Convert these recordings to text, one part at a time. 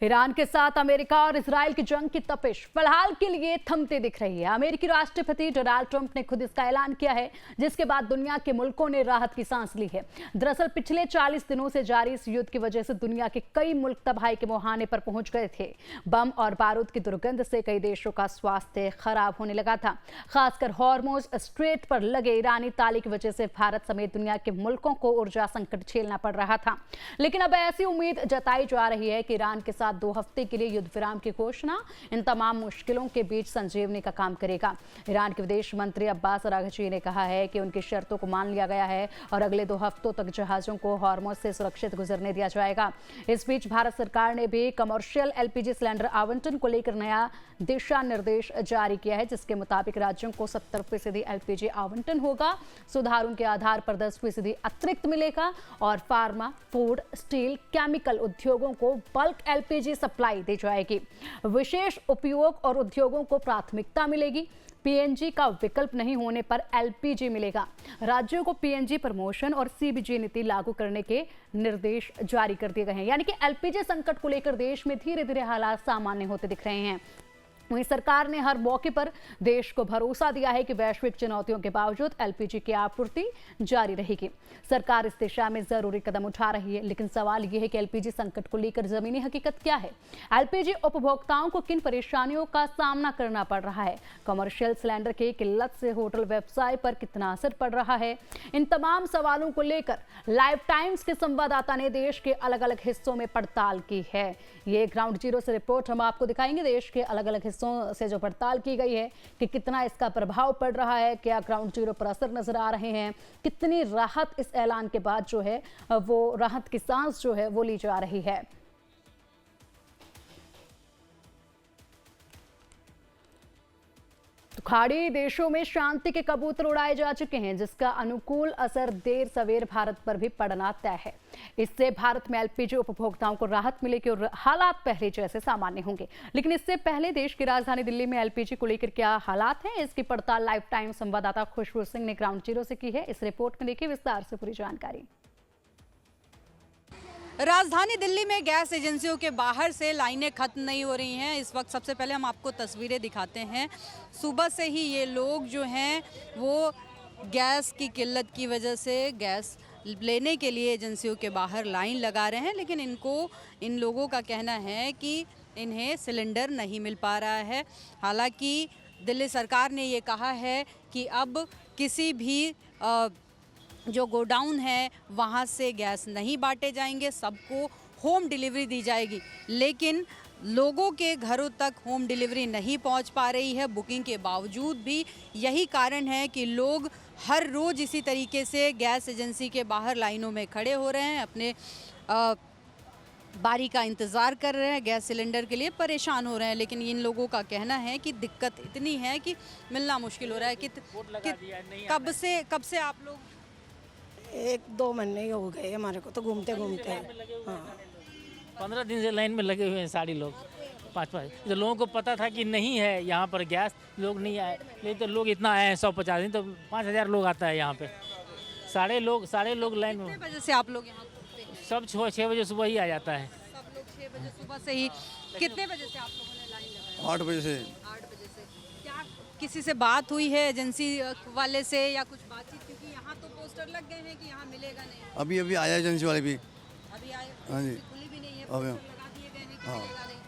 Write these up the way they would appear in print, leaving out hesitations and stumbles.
Iran के साथ America और इजराइल की जंग की तपिश फिलहाल के लिए थमते दिख रही है। अमेरिकी राष्ट्रपति डोनाल्ड ट्रंप ने खुद इसका ऐलान किया है, जिसके बाद दुनिया के मुल्कों ने राहत की सांस ली है। दरअसल पिछले 40 दिनों से जारी इस युद्ध की वजह से दुनिया के कई मुल्क तबाही के मुहाने पर पहुंच गए थे। बम और बारूद की दुर्गंध से कई देशों का स्वास्थ्य खराब होने लगा था। खासकर हॉर्मुज स्ट्रेट पर लगे ईरानी ताले की वजह से भारत समेत दुनिया के मुल्कों को ऊर्जा संकट झेलना पड़ रहा था। लेकिन अब ऐसी उम्मीद जताई जा रही है कि ईरान के साथ 2 हफ्ते के लिए युद्ध विराम की घोषणा इन तमाम मुश्किलों के बीच संजीवनी का काम करेगा। ईरान के विदेश मंत्री अब्बास अरागची ने कहा है कि उनकी शर्तों को मान लिया गया है और अगले 2 हफ्तों तक जहाजों को हॉर्मुज से सुरक्षित गुजरने दिया जाएगा। इस बीच भारत सरकार ने भी कमर्शियल एलपीजी सिलेंडर आवंटन को लेकर नया दिशा निर्देश जारी किया है, जिसके मुताबिक राज्यों को 70% एलपीजी आवंटन होगा। सुधारों के आधार पर 10% अतिरिक्त मिलेगा और फार्मा, फूड, स्टील, केमिकल उद्योगों को बल्क एलपीजी सप्लाई दी जाएगी। विशेष उपयोग और उद्योगों को प्राथमिकता मिलेगी। पीएनजी का विकल्प नहीं होने पर एलपीजी मिलेगा। राज्यों को पीएनजी प्रमोशन और सीबीजी नीति लागू करने के निर्देश जारी कर दिए गए हैं। यानी कि एलपीजी संकट को लेकर देश में धीरे धीरे हालात सामान्य होते दिख रहे हैं। वहीं सरकार ने हर मौके पर देश को भरोसा दिया है कि वैश्विक चुनौतियों के बावजूद एलपीजी की आपूर्ति जारी रहेगी। सरकार इस दिशा में जरूरी कदम उठा रही है, लेकिन सवाल यह है कि एलपीजी संकट को लेकर जमीनी हकीकत क्या है। एलपीजी उपभोक्ताओं को किन परेशानियों का सामना करना पड़ रहा है। कमर्शियल सिलेंडर की किल्लत से होटल व्यवसाय पर कितना असर पड़ रहा है। इन तमाम सवालों को लेकर लाइव टाइम्स के संवाददाता ने देश के अलग अलग हिस्सों में पड़ताल की है। ये ग्राउंड जीरो से रिपोर्ट हम आपको दिखाएंगे। देश के अलग अलग से जो पड़ताल की गई है कि कितना इसका प्रभाव पड़ रहा है, क्या ग्राउंड जीरो पर असर नजर आ रहे हैं, कितनी राहत इस ऐलान के बाद जो है वो राहत की सांस जो है वो ली जा रही है। तो खाड़ी देशों में शांति के कबूतर उड़ाए जा चुके हैं, जिसका अनुकूल असर देर सवेर भारत पर भी पड़ना तय है। इससे भारत में एलपीजी उपभोक्ताओं को राहत मिलेगी और हालात पहले जैसे सामान्य होंगे। लेकिन इससे पहले देश की राजधानी दिल्ली में एलपीजी को लेकर क्या हालात हैं, इसकी पड़ताल लाइव टाइम संवाददाता खुशबू सिंह ने ग्राउंड जीरो से की है। इस रिपोर्ट में देखिए विस्तार से पूरी जानकारी। राजधानी दिल्ली में गैस एजेंसियों के बाहर से लाइनें खत्म नहीं हो रही हैं। इस वक्त सबसे पहले हम आपको तस्वीरें दिखाते हैं। सुबह से ही ये लोग जो हैं वो गैस की किल्लत की वजह से गैस लेने के लिए एजेंसियों के बाहर लाइन लगा रहे हैं, लेकिन इन लोगों का कहना है कि इन्हें सिलेंडर नहीं मिल पा रहा है। हालांकि दिल्ली सरकार ने ये कहा है कि अब किसी भी जो गोडाउन है वहाँ से गैस नहीं बांटे जाएंगे, सबको होम डिलीवरी दी जाएगी। लेकिन लोगों के घरों तक होम डिलीवरी नहीं पहुँच पा रही है बुकिंग के बावजूद भी। यही कारण है कि लोग हर रोज़ इसी तरीके से गैस एजेंसी के बाहर लाइनों में खड़े हो रहे हैं, अपने बारी का इंतज़ार कर रहे हैं, गैस सिलेंडर के लिए परेशान हो रहे हैं। लेकिन इन लोगों का कहना है कि दिक्कत इतनी है कि मिलना मुश्किल हो रहा है। कब से आप लोग? 1-2 महीने ही हो गए हमारे को तो घूमते घूमते। हाँ, 15 दिन से लाइन में लगे हुए हैं सारे लोग, 5-5। तो लोगों को पता था कि नहीं है यहाँ पर गैस, लोग नहीं आए। नहीं तो लोग इतना आए हैं 150 दिन, तो 5000 लोग आता है यहाँ पे। सारे लोग लाइन में। कितने बजे से आप लोग यहाँ पहुँचते हैं? सब 6 बजे सुबह ही आ जाता है। सब लोग 6 बजे सुबह से ही। कितने बजे से आप लोगों ने लाइन लगाई? 8 बजे से। 8 बजे से। क्या किसी से बात हुई है एजेंसी वाले से या कुछ बातचीत? क्योंकि यहाँ तो पोस्टर लग गए हैं कि यहाँ मिलेगा नहीं। अभी आया एजेंसी वाले भी। अभी आए? हाँ जी। खुली भी नहीं है, अभी पोस्टर लगा दिए गए हैं कि हाँ। मिलेगा नहीं।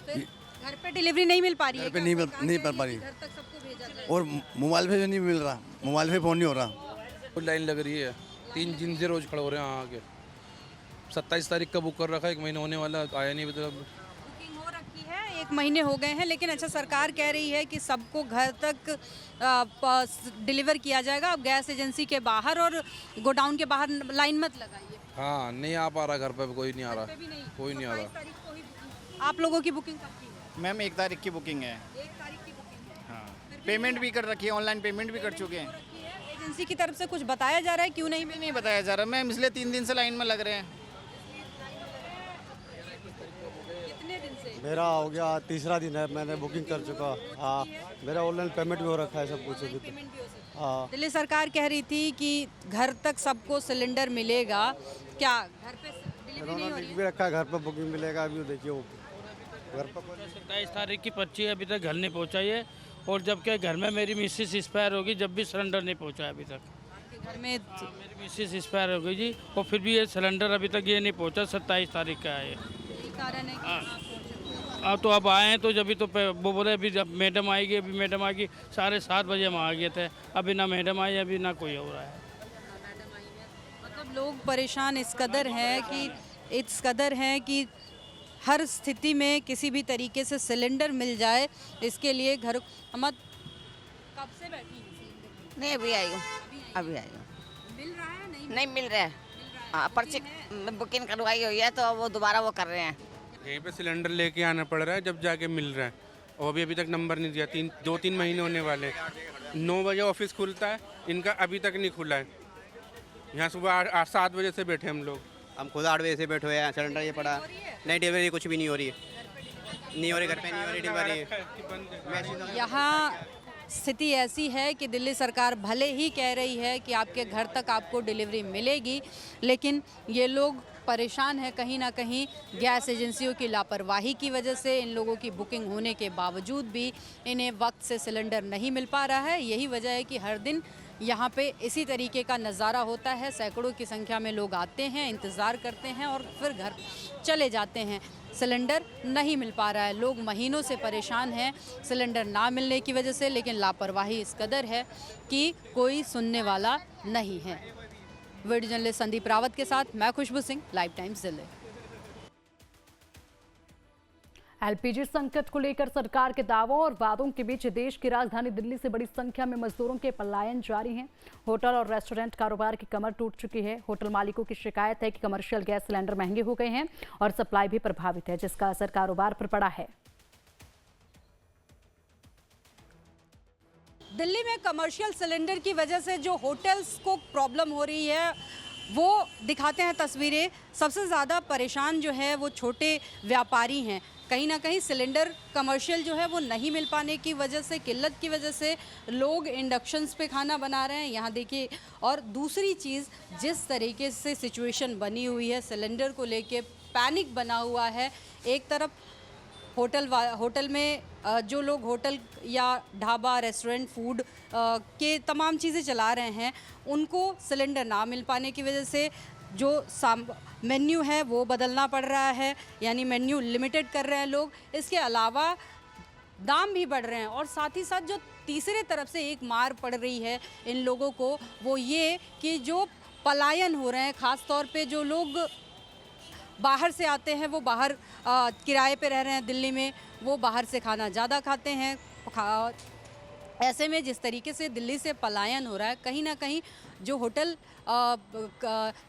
फिर घर पे डिलीवरी नहीं मिल पा रही है? घर पे नहीं मिल पा रही। घर तक सबको भेजा जाए। और मोबाइल पे भी नहीं मिल रहा, मोबाइल पे फ़ोन नहीं हो रहा। कुछ लाइन लग रही है, 3 दिन से रोज़ खड़े हो रहे हैं यहाँ आके। 27 तारीख का बुक कर रखा है, 1 महीना होने वाला, आया नहीं अभी तक। बुकिंग हो रखी है, 1 महीने हो गए हैं, लेकिन अच्छा सरकार कह रही है कि सबको घर तक डिलीवर किया जाएगा। अब गैस एजेंसी के बाहर और गोडाउन के बाहर लाइन मत लगाइए। हाँ, नहीं आ पा रहा घर पे, कोई नहीं आ रहा, कोई नहीं आ रहा। 27 तारीख को ही बुकिंग। आप लोगों की बुकिंग कब की है? मैम 1 तारीख की बुकिंग है। 1 तारीख की बुकिंग है। हाँ, पेमेंट भी कर रखी है, ऑनलाइन पेमेंट भी कर चुके हैं। एजेंसी की तरफ से कुछ बताया जा रहा है क्यों नहीं बताया जा रहा मैम, इसलिए 3 दिन से लाइन में लग रहे हैं। कितने दिन से? मेरा हो गया 3रा दिन है, मैंने बुकिंग कर चुका। हाँ, मेरा ऑनलाइन पेमेंट भी हो रखा है, सब कुछ अभी। हाँ, दिल्ली सरकार कह रही थी कि घर तक सबको सिलेंडर मिलेगा, क्या घर पे डिलीवरी नहीं हो रही है? भी रखा है, घर पर बुकिंग मिलेगा। अभी देखिए घर पर 27 तारीख की पर्ची अभी तक घर नहीं पहुंचाई है, और जबकि घर में मेरी मिसेस एक्सपायर होगी जब भी सिलेंडर नहीं पहुंचा है अभी तक। आपके घर में मेरी मिसेस एक्सपायर हो गई जी, और फिर भी ये सिलेंडर अभी तक ये नहीं पहुंचा। 27 तारीख का है ये। यही कारण है कि आप पहुंचे। अब तो अब आए हैं तो जब तो वो बोले अभी जब मैडम आएगी, अभी मैडम आएगी। 7:30 बजे हम आ गए थे, अभी ना मैडम आई, अभी ना कोई हो रहा है। मतलब लोग परेशान इस कदर हैं कि हर स्थिति में किसी भी तरीके से सिलेंडर मिल जाए, इसके लिए घर हम कब से बैठी हैं सिलेंडर? नहीं अभी आई हूँ, अभी आई हूँ। मिल रहा है नहीं मिल रहा है। हाँ, पर्ची बुकिंग करवाई हुई है तो वो दोबारा वो कर रहे हैं। यहीं पे सिलेंडर लेके आना पड़ रहा है, जब जाके मिल रहा है, और अभी तक नंबर नहीं दिया। 2-3 महीने होने वाले हैं। 9 बजे ऑफिस खुलता है, इनका अभी तक नहीं खुला है। यहाँ सुबह 8-7 बजे से बैठे हम लोग। हम खुद 8 बजे से बैठे हुए हैं, सिलेंडर ये पड़ा। नहीं डिलीवरी कुछ भी नहीं हो रही है, नहीं हो रही, घर पे नहीं हो रही डिलीवरी। यहाँ स्थिति ऐसी है कि दिल्ली सरकार भले ही कह रही है कि आपके घर तक आपको डिलीवरी मिलेगी, लेकिन ये लोग परेशान है कहीं ना कहीं गैस एजेंसियों की लापरवाही की वजह से। इन लोगों की बुकिंग होने के बावजूद भी इन्हें वक्त से सिलेंडर नहीं मिल पा रहा है। यही वजह है कि हर दिन यहाँ पे इसी तरीके का नज़ारा होता है। सैकड़ों की संख्या में लोग आते हैं, इंतज़ार करते हैं और फिर घर चले जाते हैं। सिलेंडर नहीं मिल पा रहा है, लोग महीनों से परेशान हैं सिलेंडर ना मिलने की वजह से, लेकिन लापरवाही इस कदर है कि कोई सुनने वाला नहीं है। वीडियो जर्नलिस्ट संदीप रावत के साथ मैं Khushboo Singh, Live Times Delhi. LPG संकट को लेकर सरकार के दावों और वादों के बीच देश की राजधानी दिल्ली से बड़ी संख्या में मजदूरों के पलायन जारी हैं। होटल और रेस्टोरेंट कारोबार की कमर टूट चुकी है। होटल मालिकों की शिकायत है कि कमर्शियल गैस सिलेंडर महंगे हो गए हैं और सप्लाई भी प्रभावित है, जिसका असर कारोबार पर पड़ा है। दिल्ली में कमर्शियल सिलेंडर की वजह से जो होटल्स को प्रॉब्लम हो रही है वो दिखाते हैं तस्वीरें। सबसे ज़्यादा परेशान जो है वो छोटे व्यापारी हैं। कहीं ना कहीं सिलेंडर कमर्शियल जो है वो नहीं मिल पाने की वजह से, किल्लत की वजह से लोग इंडक्शंस पे खाना बना रहे हैं। यहाँ देखिए, और दूसरी चीज़ जिस तरीके से सिचुएशन बनी हुई है, सिलेंडर को लेके पैनिक बना हुआ है। एक तरफ होटल में जो लोग होटल या ढाबा, रेस्टोरेंट, फूड के तमाम चीज़ें चला रहे हैं, उनको सिलेंडर ना मिल पाने की वजह से जो मेन्यू है वो बदलना पड़ रहा है, यानी मेन्यू लिमिटेड कर रहे हैं लोग। इसके अलावा दाम भी बढ़ रहे हैं और साथ ही साथ जो तीसरे तरफ से एक मार पड़ रही है इन लोगों को, वो ये कि जो पलायन हो रहे हैं, ख़ास तौर पे जो लोग बाहर से आते हैं, वो बाहर किराए पे रह रहे हैं दिल्ली में, वो बाहर से खाना ज़्यादा खाते हैं। ऐसे में जिस तरीके से दिल्ली से पलायन हो रहा है, कहीं ना कहीं जो होटल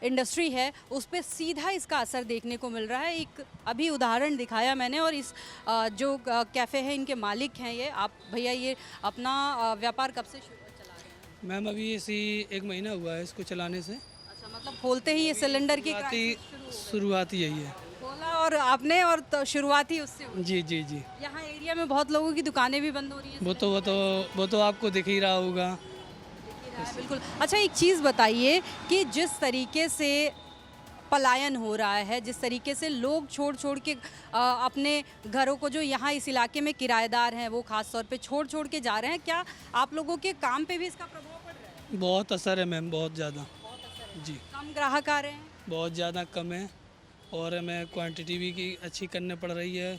इंडस्ट्री है उस पर सीधा इसका असर देखने को मिल रहा है। एक अभी उदाहरण दिखाया मैंने, और इस जो कैफ़े है इनके मालिक हैं ये। आप भैया ये अपना व्यापार कब से चला रहे हैं? मैम अभी इसी 1 महीना हुआ है इसको चलाने से। अच्छा, मतलब खोलते ही ये सिलेंडर की शुरुआत यही है। खोला और आपने, और तो शुरुआत ही उससे हुई। जी जी जी। यहाँ एरिया में बहुत लोगों की दुकानें भी बंद हो रही हैं। वो तो आपको दिख ही रहा होगा। बिल्कुल। अच्छा, एक चीज़ बताइए कि जिस तरीके से पलायन हो रहा है, जिस तरीके से लोग छोड़ के अपने घरों को, जो यहाँ इस इलाके में किराएदार हैं, वो ख़ास तौर पे छोड़ के जा रहे हैं, क्या आप लोगों के काम पे भी इसका प्रभाव पड़ रहा है? बहुत असर है मैम, बहुत ज़्यादा जी। कम ग्राहक आ रहे हैं? बहुत ज़्यादा कम है, और हमें क्वांटिटी भी की अच्छी करनी पड़ रही है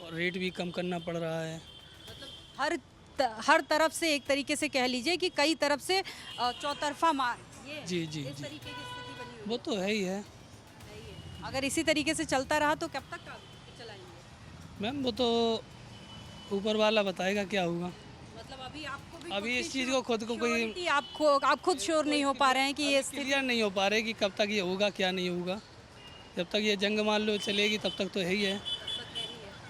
और रेट भी कम करना पड़ रहा है। मतलब हर तरफ से एक तरीके से कह लीजिए कि कई तरफ से चौतरफा मार, ये जी जी इस जी, तरीके की स्थिति बनी हुई वो तो है ही है है। अगर इसी तरीके से चलता रहा तो कब तक चलाएंगे? मैम। वो तो ऊपर वाला बताएगा क्या होगा। मतलब अभी आपको भी अभी इस चीज़ को खुद को कोई आप खुद श्योर नहीं हो पा रहे हैं कि ये क्लियर नहीं हो पा रहे कि कब तक ये होगा क्या नहीं होगा। जब तक ये जंग मान लो चलेगी तब तक तो है ही है।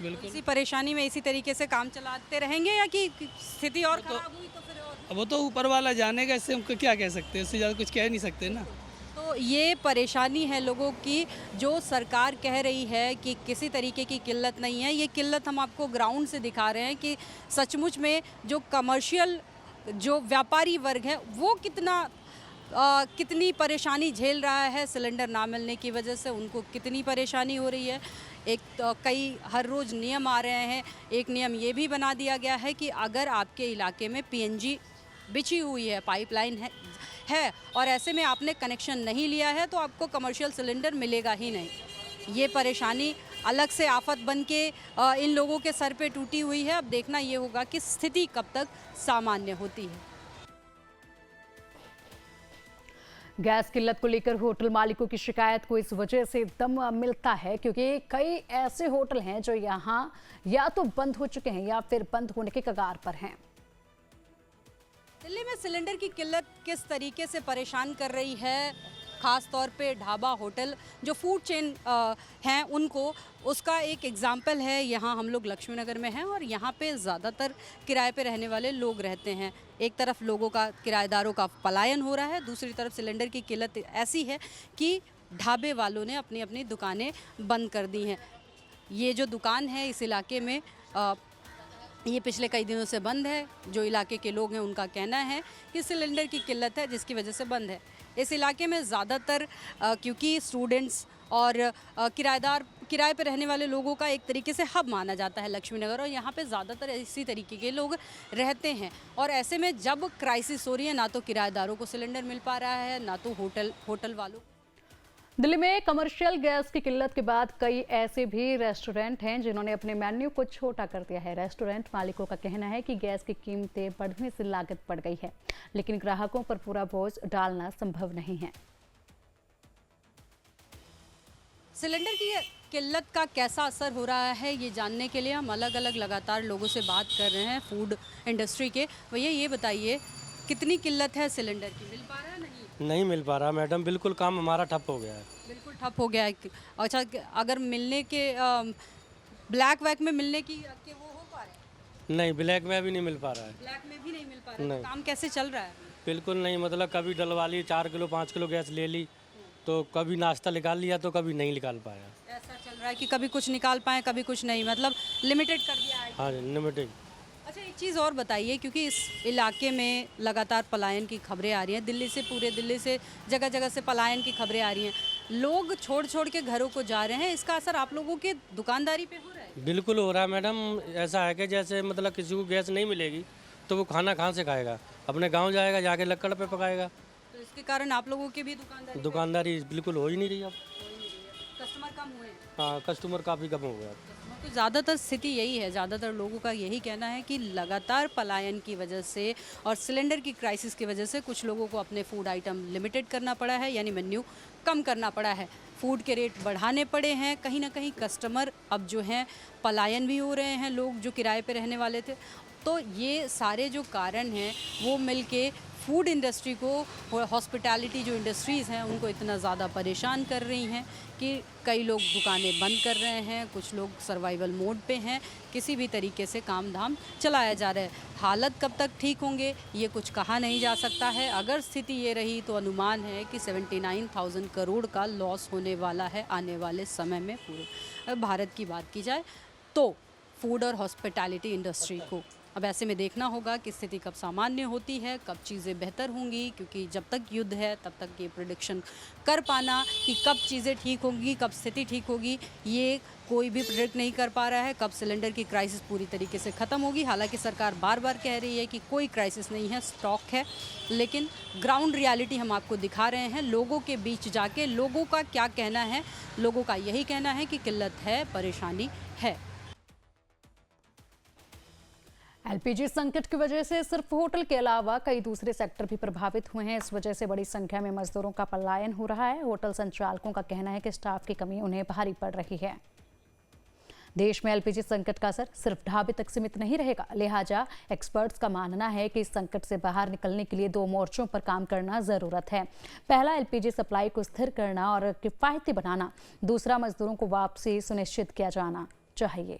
बिल्कुल। इसी परेशानी में इसी तरीके से काम चलाते रहेंगे, या कि स्थिति और खराब हुई तो फिर और? वो तो ऊपर वाला जानेगा, इससे हमको क्या कह सकते हैं, उससे ज़्यादा कुछ कह नहीं सकते ना। तो ये परेशानी है लोगों की, जो सरकार कह रही है कि किसी तरीके की किल्लत नहीं है। ये किल्लत हम आपको ग्राउंड से दिखा रहे हैं कि सचमुच में जो कमर्शियल जो व्यापारी वर्ग है वो कितना कितनी परेशानी झेल रहा है सिलेंडर ना मिलने की वजह से, उनको कितनी परेशानी हो रही है। एक तो कई हर रोज़ नियम आ रहे हैं। एक नियम ये भी बना दिया गया है कि अगर आपके इलाके में पीएनजी बिछी हुई है, पाइपलाइन है और ऐसे में आपने कनेक्शन नहीं लिया है तो आपको कमर्शियल सिलेंडर मिलेगा ही नहीं। ये परेशानी अलग से आफत बन के इन लोगों के सर पे टूटी हुई है। अब देखना ये होगा कि स्थिति कब तक सामान्य होती है। गैस किल्लत को लेकर होटल मालिकों की शिकायत को इस वजह से दम मिलता है क्योंकि कई ऐसे होटल हैं जो यहाँ या तो बंद हो चुके हैं या फिर बंद होने के कगार पर हैं। दिल्ली में सिलेंडर की किल्लत किस तरीके से परेशान कर रही है, ख़ास तौर पे ढाबा होटल जो फूड चेन हैं उनको, उसका एक एग्जाम्पल है। यहाँ हम लोग लक्ष्मी नगर में हैं और यहाँ पे ज़्यादातर किराए पे रहने वाले लोग रहते हैं। एक तरफ लोगों का, किराएदारों का पलायन हो रहा है, दूसरी तरफ सिलेंडर की किल्लत ऐसी है कि ढाबे वालों ने अपनी अपनी दुकानें बंद कर दी हैं। ये जो दुकान है इस इलाके में ये पिछले कई दिनों से बंद है। जो इलाके के लोग हैं उनका कहना है कि सिलेंडर की किल्लत है जिसकी वजह से बंद है। इस इलाके में ज़्यादातर क्योंकि स्टूडेंट्स और किराएदार, किराए पे रहने वाले लोगों का एक तरीके से हब माना जाता है लक्ष्मी नगर, और यहाँ पे ज़्यादातर इसी तरीके के लोग रहते हैं। और ऐसे में जब क्राइसिस हो रही है, ना तो किराएदारों को सिलेंडर मिल पा रहा है, ना तो होटल वालों। दिल्ली में कमर्शियल गैस की किल्लत के बाद कई ऐसे भी रेस्टोरेंट हैं जिन्होंने अपने मेन्यू को छोटा कर दिया है। रेस्टोरेंट मालिकों का कहना है कि गैस की कीमतें बढ़ने से लागत बढ़ गई है, लेकिन ग्राहकों पर पूरा बोझ डालना संभव नहीं है। सिलेंडर की किल्लत का कैसा असर हो रहा है ये जानने के लिए हम अलग अलग लगातार लोगों से बात कर रहे हैं फूड इंडस्ट्री के। भैया ये बताइए, कितनी किल्लत है सिलेंडर की? मिल पा रहा है? नहीं मिल पा रहा मैडम, बिल्कुल काम हमारा ठप हो गया है। बिल्कुल ठप हो गया है। अच्छा, अगर मिलने के ब्लैक वैक में मिलने की के वो हो पा रहे हैं? नहीं, ब्लैक में भी नहीं मिल पा रहा है। ब्लैक में भी नहीं मिल पा रहा है। काम कैसे चल रहा है? बिल्कुल नहीं, मतलब कभी डलवा ली 4 किलो 5 किलो गैस ले ली तो कभी नाश्ता निकाल लिया तो कभी नहीं निकाल पाया। ऐसा चल रहा है कि कभी कुछ निकाल पाए कभी कुछ नहीं, मतलब लिमिटेड कर दिया है। हाँ, लिमिटेड। अच्छा, एक चीज़ और बताइए, क्योंकि इस इलाके में लगातार पलायन की खबरें आ रही हैं, दिल्ली से, पूरे दिल्ली से जगह जगह से पलायन की खबरें आ रही हैं, लोग छोड़ के घरों को जा रहे हैं, इसका असर आप लोगों के दुकानदारी पे हो रहा है? बिल्कुल हो रहा है मैडम। ऐसा है कि जैसे मतलब किसी को गैस नहीं मिलेगी तो वो खाना कहाँ से खाएगा? अपने गाँव जाएगा, जाके लकड़ पे पकाएगा। तो इसके कारण आप लोगों की भी दुकानदारी बिल्कुल हो ही नहीं रही अब। कस्टमर कम हुए? हाँ, कस्टमर काफ़ी कम हो गया। तो ज़्यादातर स्थिति यही है, ज़्यादातर लोगों का यही कहना है कि लगातार पलायन की वजह से और सिलेंडर की क्राइसिस की वजह से कुछ लोगों को अपने फूड आइटम लिमिटेड करना पड़ा है, यानी मेन्यू कम करना पड़ा है, फूड के रेट बढ़ाने पड़े हैं। कहीं ना कहीं कस्टमर अब जो हैं पलायन भी हो रहे हैं, लोग जो किराए पे रहने वाले थे। तो ये सारे जो कारण हैं वो मिलके फूड इंडस्ट्री को, हॉस्पिटैलिटी जो इंडस्ट्रीज़ हैं उनको इतना ज़्यादा परेशान कर रही हैं कि कई लोग दुकानें बंद कर रहे हैं, कुछ लोग सर्वाइवल मोड पे हैं, किसी भी तरीके से काम धाम चलाया जा रहा है। हालत कब तक ठीक होंगे ये कुछ कहा नहीं जा सकता है। अगर स्थिति ये रही तो अनुमान है कि 79,000 करोड़ का लॉस होने वाला है आने वाले समय में पूरे भारत की बात की जाए तो फूड और हॉस्पिटैलिटी इंडस्ट्री को। अब ऐसे में देखना होगा कि स्थिति कब सामान्य होती है, कब चीज़ें बेहतर होंगी, क्योंकि जब तक युद्ध है तब तक ये प्रेडिक्शन कर पाना कि कब चीज़ें ठीक होंगी, कब स्थिति ठीक होगी, ये कोई भी प्रेडिक्ट नहीं कर पा रहा है। कब सिलेंडर की क्राइसिस पूरी तरीके से ख़त्म होगी, हालांकि सरकार बार बार कह रही है कि कोई क्राइसिस नहीं है, स्टॉक है, लेकिन ग्राउंड रियलिटी हम आपको दिखा रहे हैं। लोगों के बीच जाके लोगों का क्या कहना है, लोगों का यही कहना है कि किल्लत है, परेशानी है। एलपीजी संकट की वजह से सिर्फ होटल के अलावा कई दूसरे सेक्टर भी प्रभावित हुए हैं। इस वजह से बड़ी संख्या में मजदूरों का पलायन हो रहा है। होटल संचालकों का कहना है कि स्टाफ की कमी उन्हें भारी पड़ रही है। देश में एलपीजी संकट का असर सिर्फ ढाबे तक सीमित नहीं रहेगा, लिहाजा एक्सपर्ट्स का मानना है कि इस संकट से बाहर निकलने के लिए 2 मोर्चों पर काम करना जरूरत है। पहला, एलपीजी सप्लाई को स्थिर करना और किफायती बनाना। दूसरा, मजदूरों को वापसी सुनिश्चित किया जाना चाहिए।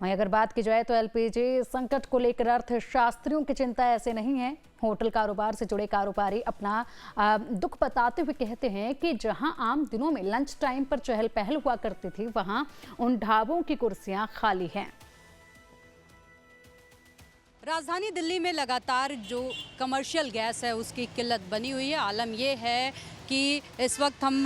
वहीं अगर बात की जाए तो एलपीजी संकट को लेकर अर्थशास्त्रियों की चिंता ऐसे नहीं है। होटल कारोबार से जुड़े कारोबारी अपना दुख बताते हुए कहते हैं कि जहां आम दिनों में लंच टाइम पर चहल पहल हुआ करती थी, वहां उन ढाबों की कुर्सियां खाली हैं। राजधानी दिल्ली में लगातार जो कमर्शियल गैस है उसकी किल्लत बनी हुई है। आलम ये है कि इस वक्त हम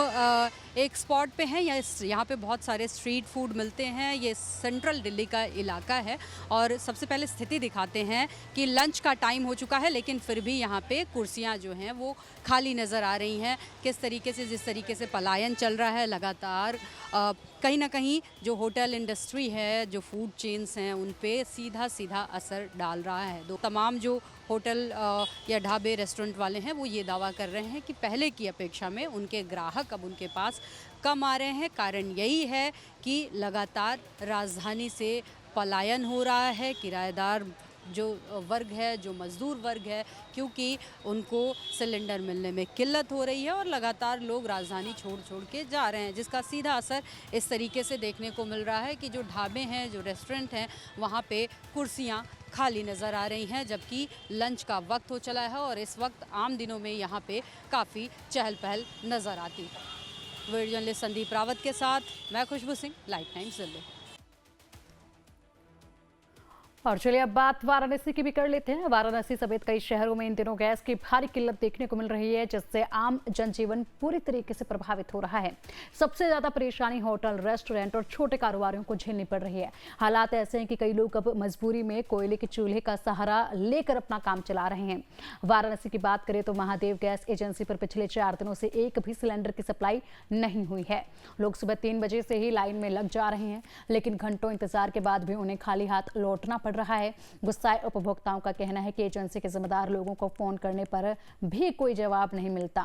एक स्पॉट पे हैं, यहाँ पे बहुत सारे स्ट्रीट फूड मिलते हैं। ये सेंट्रल दिल्ली का इलाका है और सबसे पहले स्थिति दिखाते हैं कि लंच का टाइम हो चुका है, लेकिन फिर भी यहाँ पे कुर्सियाँ जो हैं वो खाली नज़र आ रही हैं। किस तरीके से, जिस तरीके से पलायन चल रहा है लगातार, कहीं ना कहीं जो होटल इंडस्ट्री है, जो फूड चेन्स हैं, उन पे सीधा सीधा असर डाल रहा है। तो तमाम जो होटल या ढाबे रेस्टोरेंट वाले हैं वो ये दावा कर रहे हैं कि पहले की अपेक्षा में उनके ग्राहक अब उनके पास कम आ रहे हैं। कारण यही है कि लगातार राजधानी से पलायन हो रहा है। किराएदार जो वर्ग है, जो मज़दूर वर्ग है, क्योंकि उनको सिलेंडर मिलने में किल्लत हो रही है और लगातार लोग राजधानी छोड़ के जा रहे हैं, जिसका सीधा असर इस तरीके से देखने को मिल रहा है कि जो ढाबे हैं, जो रेस्टोरेंट हैं, वहाँ पे कुर्सियाँ खाली नज़र आ रही हैं, जबकि लंच का वक्त हो चला है और इस वक्त आम दिनों में यहाँ पे काफ़ी चहल पहल नज़र आती है। वीडियो जर्नलिस्ट संदीप रावत के साथ मैं खुशबू सिंह, लाइफ टाइम्स दिल्ली। और चलिए अब बात वाराणसी की भी कर लेते हैं। वाराणसी समेत कई शहरों में इन दिनों गैस की भारी किल्लत देखने को मिल रही है, जिससे आम जनजीवन पूरी तरीके से प्रभावित हो रहा है। सबसे ज्यादा परेशानी होटल, रेस्टोरेंट और छोटे कारोबारियों को झेलनी पड़ रही है। हालात ऐसे हैं कि कई लोग अब मजबूरी में कोयले के चूल्हे का सहारा लेकर अपना काम चला रहे हैं। वाराणसी की बात करें तो महादेव गैस एजेंसी पर पिछले 4 दिनों से एक भी सिलेंडर की सप्लाई नहीं हुई है। लोग सुबह 3 बजे से ही लाइन में लग जा रहे हैं, लेकिन घंटों इंतजार के बाद भी उन्हें खाली हाथ लौटना पड़ रहा है। गुस्साए उपभोक्ताओं का कहना है कि एजेंसी के जिम्मेदार लोगों को फोन करने पर भी कोई जवाब नहीं मिलता।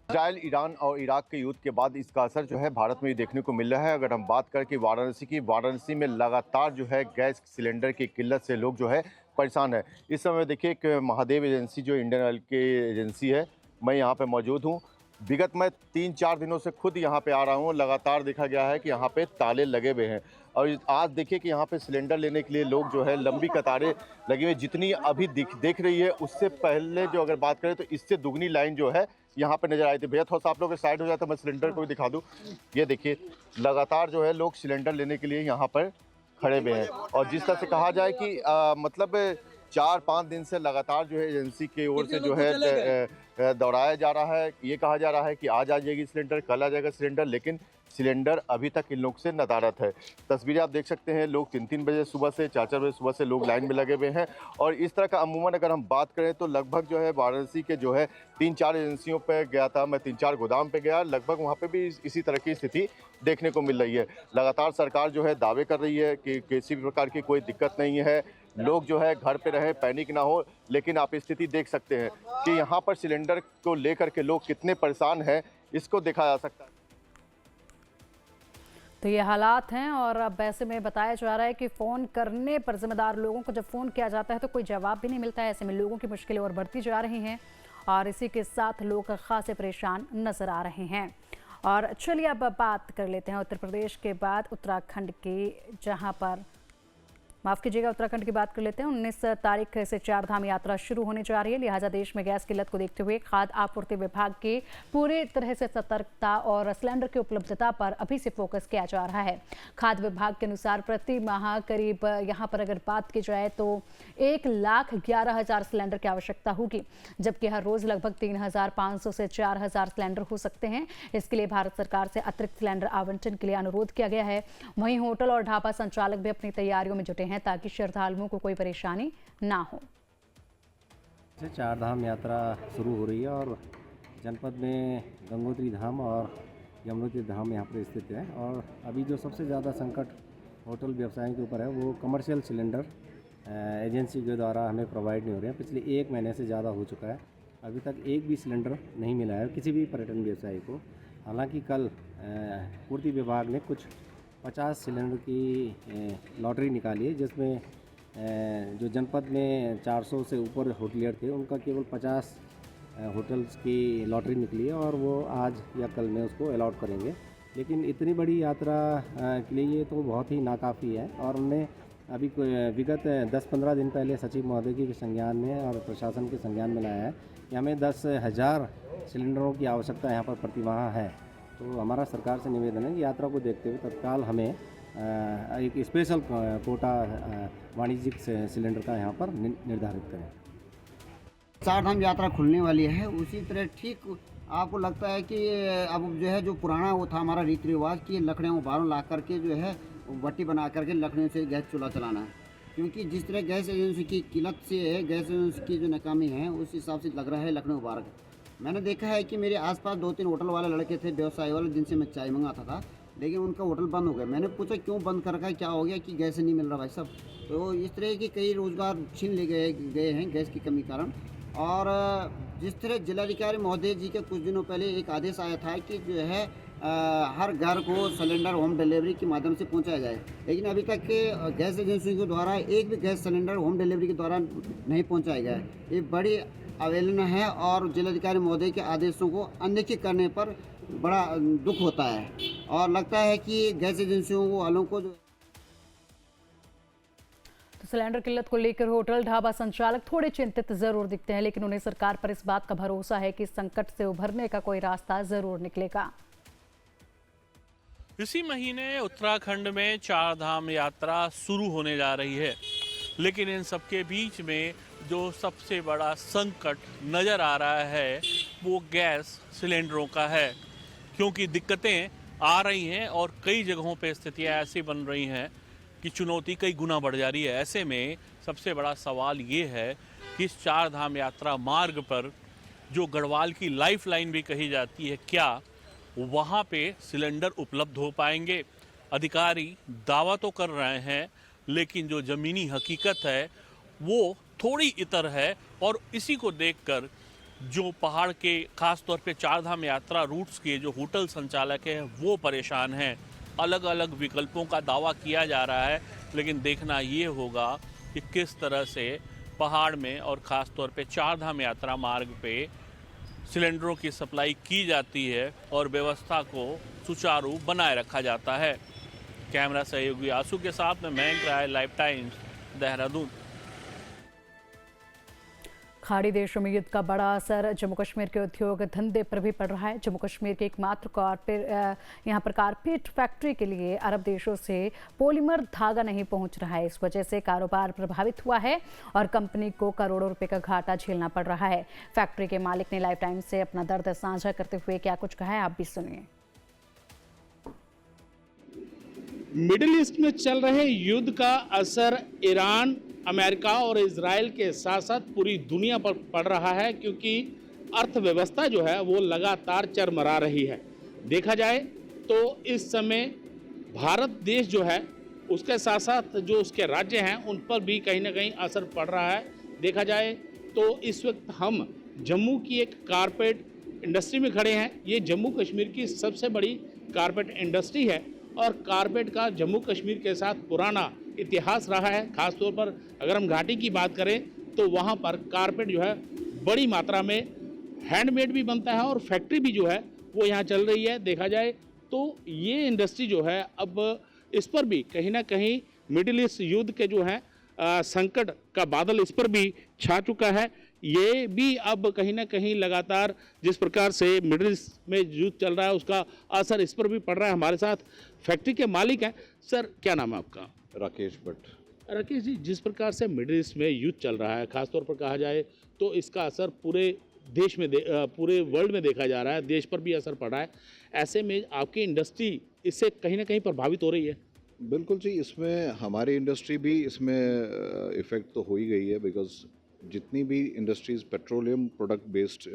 इजराइल, ईरान और इराक के युद्ध के बाद इसका असर जो है भारत में ही देखने को मिल रहा है। अगर हम बात करें कि वाराणसी में लगातार जो है गैस सिलेंडर की किल्लत से लोग जो है परेशान है। इस समय देखिए एक महादेव एजेंसी जो इंडियन ऑयल की एजेंसी है, मैं यहाँ पे मौजूद हूँ। विगत मैं 3-4 दिनों से खुद यहाँ पे आ रहा हूँ। लगातार देखा गया है कि यहाँ पे ताले लगे हुए हैं और आज देखिए कि यहाँ पे सिलेंडर लेने के लिए लोग जो है लंबी कतारें लगी हुई, जितनी अभी देख रही है उससे पहले जो अगर बात करें तो इससे दुगनी लाइन जो है यहाँ पे नजर आई थी। भैया थोड़ा सा आप लोग साइड हो जाए तो मैं सिलेंडर को भी दिखा दूँ। ये देखिए लगातार जो है लोग सिलेंडर लेने के लिए यहाँ पर खड़े हुए हैं और जिस तरह से कहा जाए कि मतलब 4-5 दिन से लगातार जो है एजेंसी की ओर से जो है दौड़ाया जा रहा है। ये कहा जा रहा है कि आज आ जाएगी सिलेंडर, कल आ जाएगा सिलेंडर, लेकिन सिलेंडर अभी तक इन लोग से नदारत है। तस्वीरें आप देख सकते हैं, लोग 3-3 बजे सुबह से, 4-4 बजे सुबह से लोग लाइन में लगे हुए हैं और इस तरह का अमूमन अगर हम बात करें तो लगभग जो है वाराणसी के जो है 3-4 एजेंसियों पे गया था मैं, 3-4 गोदाम पे गया, लगभग वहाँ पे भी इसी तरह की स्थिति देखने को मिल रही है। लगातार सरकार जो है दावे कर रही है कि किसी भी प्रकार की कोई दिक्कत नहीं है, लोग जो है घर पे रहें, पैनिक ना हो, लेकिन आप स्थिति देख सकते हैं कि यहाँ पर सिलेंडर को लेकर के लोग कितने परेशान हैं, इसको देखा जा सकता है। तो ये हालात हैं और अब ऐसे में बताया जा रहा है कि फ़ोन करने पर जिम्मेदार लोगों को जब फ़ोन किया जाता है तो कोई जवाब भी नहीं मिलता है। ऐसे में लोगों की मुश्किलें और बढ़ती जा रही हैं और इसी के साथ लोग खासे परेशान नजर आ रहे हैं। और चलिए अब बात कर लेते हैं उत्तर प्रदेश के बाद उत्तराखंड की, जहां पर माफ़ कीजिएगा उत्तराखंड की बात कर लेते हैं। 19 तारीख से 4 धाम यात्रा शुरू होने जा रही है, लिहाजा देश में गैस किल्लत को देखते हुए खाद्य आपूर्ति विभाग की पूरी तरह से सतर्कता और सिलेंडर की उपलब्धता पर अभी से फोकस किया जा रहा है। खाद्य विभाग के अनुसार प्रति माह करीब यहाँ पर अगर बात की जाए तो 1,11,000 सिलेंडर की आवश्यकता होगी, जबकि हर रोज लगभग 3,500 से 4,000 सिलेंडर हो सकते हैं। इसके लिए भारत सरकार से अतिरिक्त सिलेंडर आवंटन के लिए अनुरोध किया गया है। वहीं होटल और ढाबा संचालक भी अपनी तैयारियों में जुटे हैं ताकि श्रद्धालुओं को कोई परेशानी ना हो। 4 धाम यात्रा शुरू हो रही है और जनपद में गंगोत्री धाम और यमुनोत्री धाम यहाँ पर स्थित है और अभी जो सबसे ज़्यादा संकट होटल व्यवसाय के ऊपर है वो कमर्शियल सिलेंडर एजेंसी के द्वारा हमें प्रोवाइड नहीं हो रहे हैं। पिछले 1 महीने से ज़्यादा हो चुका है, अभी तक एक भी सिलेंडर नहीं मिला है किसी भी पर्यटन व्यवसायी को। हालांकि कल पूर्ति विभाग ने कुछ 50 सिलेंडर की लॉटरी निकाली है, जिसमें जो जनपद में 400 से ऊपर होटलियर थे उनका केवल 50 होटल्स की लॉटरी निकली है और वो आज या कल में उसको अलॉट करेंगे। लेकिन इतनी बड़ी यात्रा के लिए ये तो बहुत ही नाकाफ़ी है और उनने अभी विगत 10-15 दिन पहले सचिव महोदय के संज्ञान में और प्रशासन के संज्ञान में लाया है कि हमें 10,000 सिलेंडरों की आवश्यकता यहाँ पर प्रतिमाह है तो हमारा सरकार से निवेदन है कि यात्रा को देखते हुए तत्काल हमें एक स्पेशल कोटा वाणिज्यिक सिलेंडर का यहाँ पर निर्धारित करें। चार धाम यात्रा खुलने वाली है, उसी तरह ठीक आपको लगता है कि अब जो है जो पुराना वो था हमारा रीति रिवाज कि लकड़ियों बाहरों ला करके जो है भट्टी बना करके लकड़ियों से गैस चूल्हा चलाना है, क्योंकि जिस तरह गैस एजेंसी की किल्लत से है, गैस एजेंसी की जो नाकामी है उस हिसाब से लग रहा है लकड़ियों बाहर। मैंने देखा है कि मेरे आसपास 2-3 होटल वाले लड़के थे, व्यवसाय वाले, जिनसे मैं चाय मंगाता था, लेकिन उनका होटल बंद हो गया। मैंने पूछा क्यों बंद कर रखा है, क्या हो गया कि गैस नहीं मिल रहा भाई साहब। तो इस तरह के कई रोज़गार छीन ले गए हैं गैस की कमी कारण। और जिस तरह जिलाधिकारी महोदय जी के कुछ दिनों पहले एक आदेश आया था कि जो है हर घर को सिलेंडर होम डिलीवरी के माध्यम से पहुंचाया जाए, लेकिन अभी तक गैस एजेंसी के द्वारा एक भी गैस सिलेंडर होम डिलीवरी के द्वारा नहीं पहुंचाया गया है। ये बड़ी अवहेलना है और जिलाधिकारी महोदय के आदेशों को अनदेखी करने पर बड़ा दुख होता है और लगता है कि गैस एजेंसियों वालों को जो सिलेंडर किल्लत को लेकर होटल ढाबा संचालक थोड़े चिंतित जरूर दिखते हैं, लेकिन उन्हें सरकार पर इस बात का भरोसा है कि इस संकट से उभरने का कोई रास्ता जरूर निकलेगा। इसी महीने उत्तराखंड में चार धाम यात्रा शुरू होने जा रही है, लेकिन इन सबके बीच में जो सबसे बड़ा संकट नज़र आ रहा है वो गैस सिलेंडरों का है, क्योंकि दिक्कतें आ रही हैं और कई जगहों पे स्थितियां ऐसी बन रही हैं कि चुनौती कई गुना बढ़ जा रही है। ऐसे में सबसे बड़ा सवाल ये है कि इस चार धाम यात्रा मार्ग पर जो गढ़वाल की लाइफ लाइन भी कही जाती है, क्या वहाँ पे सिलेंडर उपलब्ध हो पाएंगे? अधिकारी दावा तो कर रहे हैं, लेकिन जो ज़मीनी हकीकत है वो थोड़ी इतर है। और इसी को देखकर जो पहाड़ के ख़ास तौर पे चार धाम यात्रा रूट्स के जो होटल संचालक हैं वो परेशान हैं। अलग अलग विकल्पों का दावा किया जा रहा है, लेकिन देखना ये होगा कि किस तरह से पहाड़ में और ख़ास तौर पे चार धाम यात्रा मार्ग पे सिलेंडरों की सप्लाई की जाती है और व्यवस्था को सुचारू बनाए रखा जाता है। कैमरा सहयोगी आंसू के साथ में मयंक राय, लाइव टाइम्स, देहरादून। खाड़ी देशों में युद्ध का बड़ा असर जम्मू कश्मीर के उद्योग धंधे पर भी पड़ रहा है। जम्मू कश्मीर के एकमात्र यहाँ पर कारपेट फैक्ट्री के लिए अरब देशों से पॉलीमर धागा नहीं पहुंच रहा है। इस वजह से कारोबार प्रभावित हुआ है और कंपनी को करोड़ों रुपए का घाटा झेलना पड़ रहा है। फैक्ट्री के मालिक ने लाइव टाइम्स से अपना दर्द साझा करते हुए क्या कुछ कहा है, आप भी सुनिए। मिडिल ईस्ट में चल रहे युद्ध का असर ईरान, अमेरिका और इजराइल के साथ साथ पूरी दुनिया पर पड़ रहा है, क्योंकि अर्थव्यवस्था जो है वो लगातार चरमरा रही है। देखा जाए तो इस समय भारत देश जो है उसके साथ साथ जो उसके राज्य हैं उन पर भी कहीं ना कहीं असर पड़ रहा है। देखा जाए तो इस वक्त हम जम्मू की एक कारपेट इंडस्ट्री में खड़े हैं। ये जम्मू कश्मीर की सबसे बड़ी कारपेट इंडस्ट्री है और कारपेट का जम्मू कश्मीर के साथ पुराना इतिहास रहा है। खास तौर पर अगर हम घाटी की बात करें तो वहाँ पर कारपेट जो है बड़ी मात्रा में हैंडमेड भी बनता है और फैक्ट्री भी जो है वो यहाँ चल रही है। देखा जाए तो ये इंडस्ट्री जो है अब इस पर भी कहीं ना कहीं मिडिल ईस्ट युद्ध के जो है संकट का बादल इस पर भी छा चुका है। ये भी अब कहीं ना कहीं लगातार जिस प्रकार से मिडिल ईस्ट में युद्ध चल रहा है उसका असर इस पर भी पड़ रहा है। हमारे साथ फैक्ट्री के मालिक हैं। सर, क्या नाम है आपका? राकेश भट्ट। राकेश जी, जिस प्रकार से मिडिल ईस्ट में युद्ध चल रहा है, खासतौर पर कहा जाए तो इसका असर पूरे देश में पूरे वर्ल्ड में देखा जा रहा है, देश पर भी असर पड़ा है। ऐसे में आपकी इंडस्ट्री इससे कहीं ना कहीं प्रभावित हो रही है। बिल्कुल जी, इसमें हमारी इंडस्ट्री भी इसमें इफ़ेक्ट तो हो ही गई है, बिकॉज जितनी भी industries petroleum product based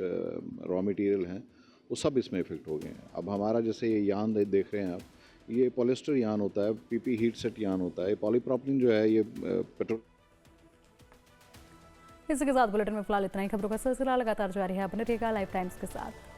raw material हैं वो सब इसमें इफ़ेक्ट हो गए हैं। अब हमारा जैसे ये यान देख रहे हैं आप, ये पॉलिस्टर यान होता है, पीपी हीट सेट यान होता है, पॉलीप्रोपिलीन जो है ये पेट्रोल। इसी के साथ बुलेटिन में फिलहाल इतना ही। खबरों का सिलसिला लगातार जारी है, बने रहिएगा लाइव टाइम्स के साथ।